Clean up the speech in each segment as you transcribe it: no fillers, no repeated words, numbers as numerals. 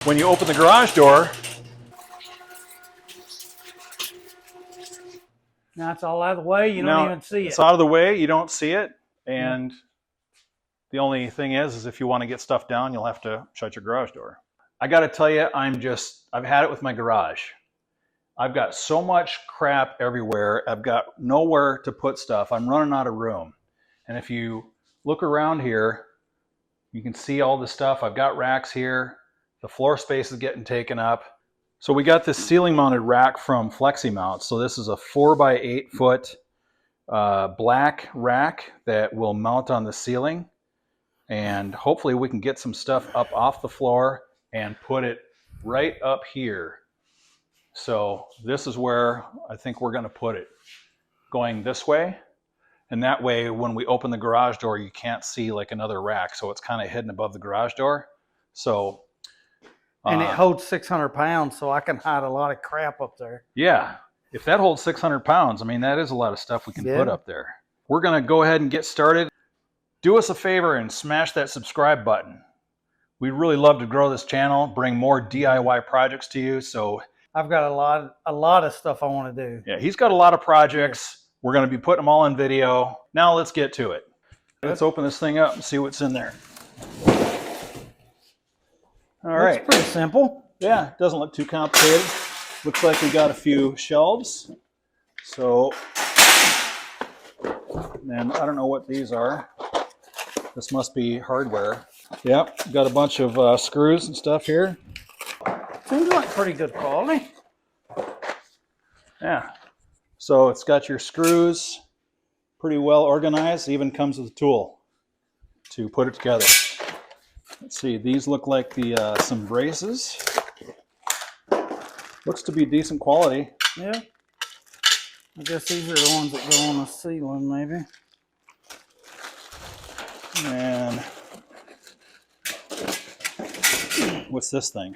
When you open the garage door, now it's all out of the way. You don't even see it. It's out of the way. You don't see it. And the only thing is if you want to get stuff down, you'll have to shut your garage door. I got to tell you, I've had it with my garage. I've got so much crap everywhere. I've got nowhere to put stuff. I'm running out of room. And if you look around here, you can see all the stuff. I've got racks here. The floor space is getting taken up. So we got this ceiling mounted rack from Fleximounts. So this is a 4x8 foot black rack that will mount on the ceiling. And hopefully we can get some stuff up off the floor and put it right up here. So this is where I think we're going to put it, going this way. And that way, when we open the garage door, you can't see like another rack. So it's kind of hidden above the garage door. So, and it holds 600 pounds, so I can hide a lot of crap up there. Yeah. If that holds 600 pounds, I mean, that is a lot of stuff we can put up there. We're going to go ahead and get started. Do us a favor and smash that subscribe button. We'd really love to grow this channel, bring more DIY projects to you. So I've got a lot of stuff I want to do. Yeah, he's got a lot of projects. We're going to be putting them all in video. Now let's get to it. Let's open this thing up and see what's in there. All right. It's pretty simple. Yeah, it doesn't look too complicated. Looks like we got a few shelves. So, and I don't know what these are. This must be hardware. Yep, got a bunch of screws and stuff here. Seems like pretty good quality. Yeah. So it's got your screws pretty well organized. It even comes with a tool to put it together. Let's see, these look like the some braces. Looks to be decent quality. Yeah. I guess these are the ones that go on the ceiling, maybe. And what's this thing?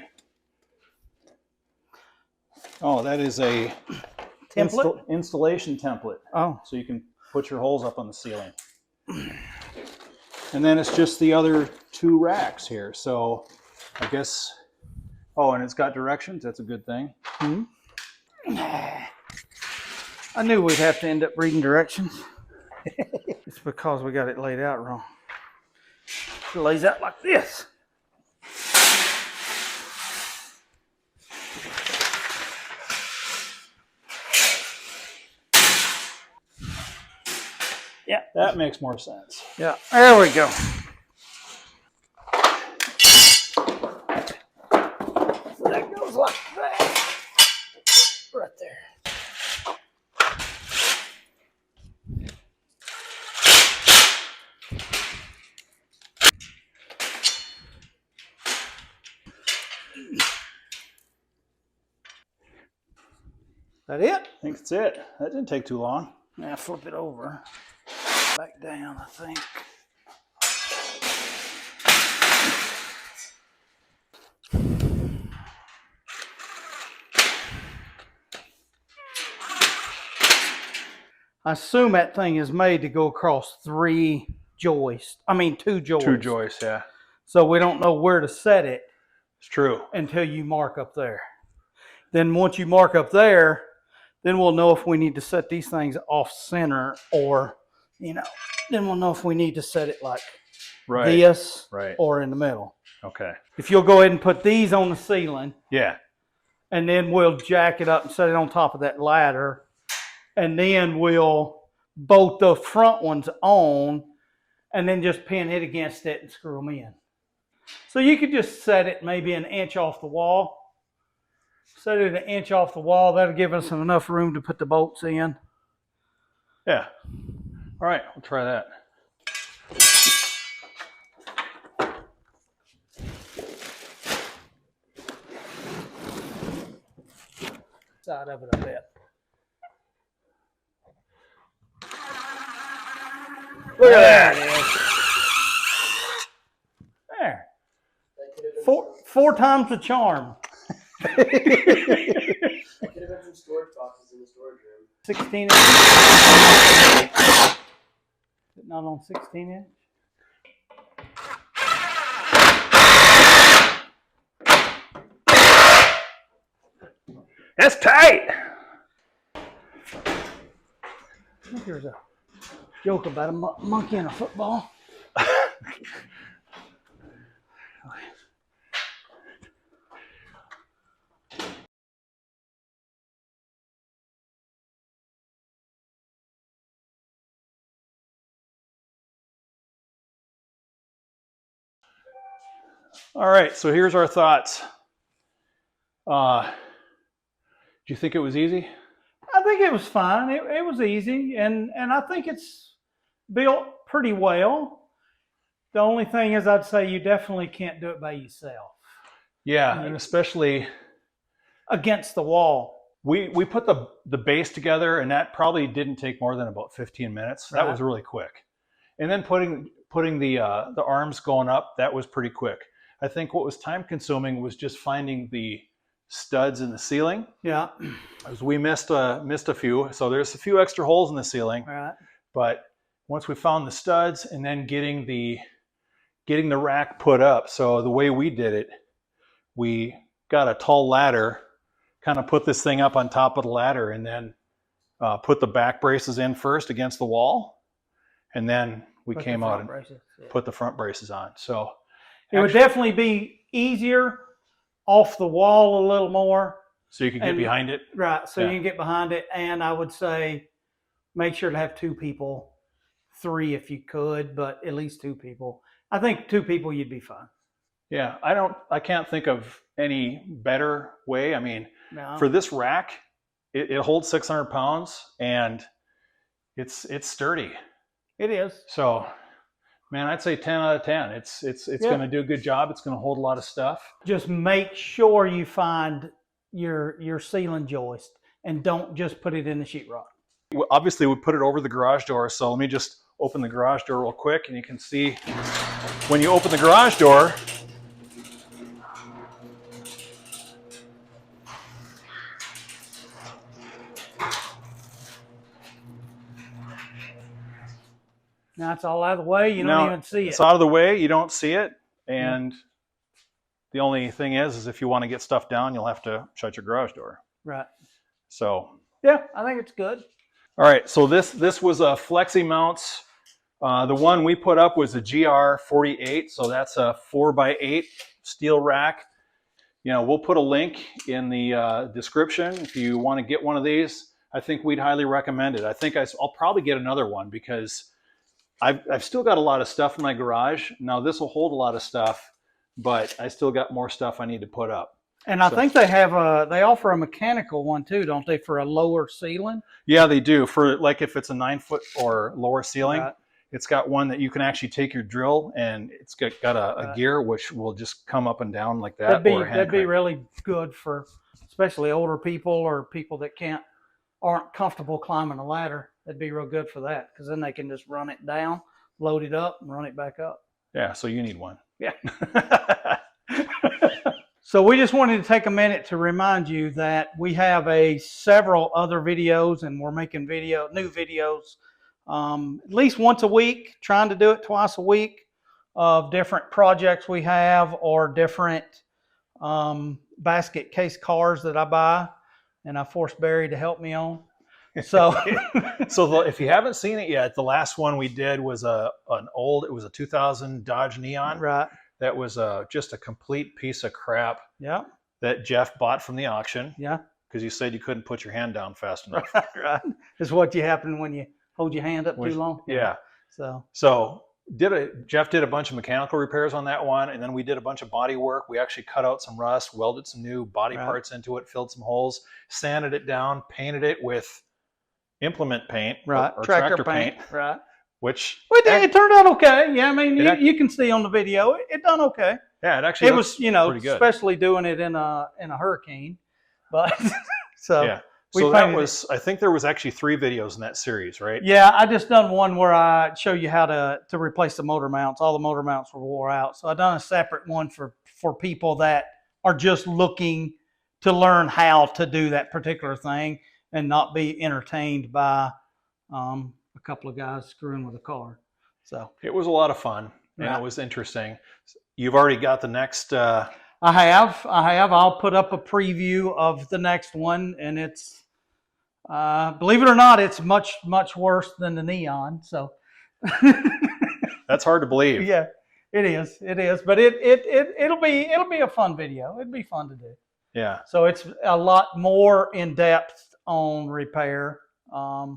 Oh, that is a template? Installation template. Oh. So you can put your holes up on the ceiling. And then it's just the other two racks here. So I guess, oh, and it's got directions. That's a good thing. Mm-hmm. I knew we'd have to end up reading directions. It's because we got it laid out wrong. It lays out like this. Yeah. That makes more sense. Yeah, there we go. So that goes like that. Right there. That it? I think that's it. That didn't take too long. Now flip it over. Back down, I think. I assume that thing is made to go across two joists. Two joists, yeah. So we don't know where to set it. It's true. Until you mark up there. Then once you mark up there, then we'll know if we need to set these things off center or, then we'll know if we need to set it like this or in the middle. Okay. If you'll go ahead and put these on the ceiling. Yeah. And then we'll jack it up and set it on top of that ladder. And then we'll bolt the front ones on and then just pin it against it and screw them in. So you could just set it maybe an inch off the wall. Set it an inch off the wall. That'll give us enough room to put the bolts in. Yeah. All right, we'll try that. Side of it a bit. Look at that. There. Four times the charm. I could have had some storage boxes in the storage room. 16 inch. Not on 16 inch. That's tight. I think there's a joke about a monkey and a football. All right, so here's our thoughts. Do you think it was easy? I think it was fine. It was easy, and I think it's built pretty well. The only thing is, I'd say you definitely can't do it by yourself Yeah, and especially against the wall. we put the base together, and that probably didn't take more than about 15 minutes. That Right. was really quick. And then putting the arms going up, that was pretty quick. I think what was time consuming was just finding the studs in the ceiling. Yeah. As we missed a few, so there's a few extra holes in the ceiling. Right. But once we found the studs and then getting the rack put up, so the way we did it, we got a tall ladder, kind of put this thing up on top of the ladder, and then put the back braces in first against the wall, and then we Put came the out front and braces, yeah. put the front braces on. So It would definitely be easier off the wall a little more. so you could get behind it. Right. So Yeah. you can get behind it. And I would say make sure to have 2 people, 3 if you could, but at least 2 people. I think 2 people, you'd be fine. Yeah, I can't think of any better way. I mean, No. for this rack, it holds 600 pounds and it's sturdy. It is. So, man, I'd say 10 out of 10. It's Yeah. going to do a good job. It's going to hold a lot of stuff. Just make sure you find your ceiling joist and don't just put it in the sheetrock. Obviously, we put it over the garage door. So let me just open the garage door real quick, and you can see when you open the garage door, Now it's all out of the way. You don't now even see it. it's out of the way. You don't see it. And the only thing is if you want to get stuff down, you'll have to shut your garage door. Right. So, Yeah, I think it's good. all right. So this was a Fleximounts. The one we put up was a GR48. So that's a 4x8 steel rack. You know, we'll put a link in the description if you want to get one of these. I think we'd highly recommend it. I think I'll probably get another one because I've still got a lot of stuff in my garage. Now this will hold a lot of stuff, but I still got more stuff I need to put up. And I think they offer a mechanical one too, don't they, for a lower ceiling? Yeah, they do. For like if it's a 9-foot or lower ceiling, Right. It's got one that you can actually take your drill and it's got a gear which will just come up and down like that. That'd be really good for especially older people or people that aren't comfortable climbing a ladder. That'd be real good for that because then they can just run it down, load it up, and run it back up. Yeah, so you need one. Yeah. So we just wanted to take a minute to remind you that we have several other videos, and we're making new videos at least once a week, trying to do it twice a week, of different projects we have or different basket case cars that I buy, and I force Barry to help me on. So, So if you haven't seen it yet, the last one we did was it was a 2000 Dodge Neon. right, That was just a complete piece of crap yeah, that Jeff bought from the auction yeah, because you said you couldn't put your hand down fast enough. right. It's what you happen when you hold your hand up too long. Yeah. So Jeff did a bunch of mechanical repairs on that one, and then we did a bunch of body work. We actually cut out some rust, welded some new body parts into it, filled some holes, sanded it down, painted it with implement paint, right, or tractor paint, right. which It turned out okay. Yeah, I mean, It you can see on the video, it done okay. yeah, it actually It looks was, pretty good. especially doing it in a hurricane, but so Yeah. we So that painted was, I think there was actually 3 videos in that series, right? Yeah, I just done one where I show you how to replace the motor mounts. All the motor mounts were wore out, so I done a separate one for people that are just looking to learn how to do that particular thing and not be entertained by a couple of guys screwing with a car. So It was a lot of fun, and Right. it was interesting. You've already got the next. I I have. I'll put up a preview of the next one, and it's, believe it or not, it's much worse than the Neon. So That's hard to believe. yeah, it is. But it'll be a fun video. It'd be fun to do. Yeah. So it's a lot more in depth on repair. We're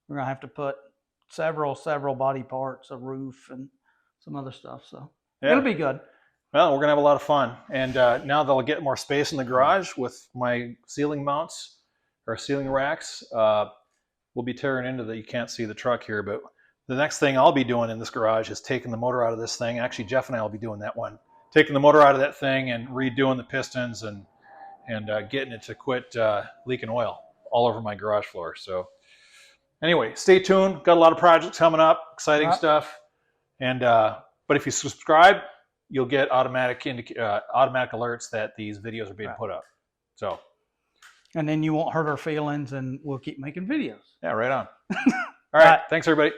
gonna have to put several body parts, a roof, and some other stuff. So Yeah. it'll be good. Well, we're gonna have a lot of fun, and now that I'll get more space in the garage with my ceiling mounts or ceiling racks, we'll be tearing into the. You can't see the truck here, but the next thing I'll be doing in this garage is taking the motor out of this thing. Actually, Jeff and I will be doing that one, taking the motor out of that thing and redoing the pistons and getting it to quit leaking oil all over my garage floor. So anyway, stay tuned. Got a lot of projects coming up, exciting stuff, and but if you subscribe, you'll get automatic alerts that these videos are being put up. So, and then you won't hurt our feelings, and we'll keep making videos. Yeah, right on. All right. Thanks, everybody.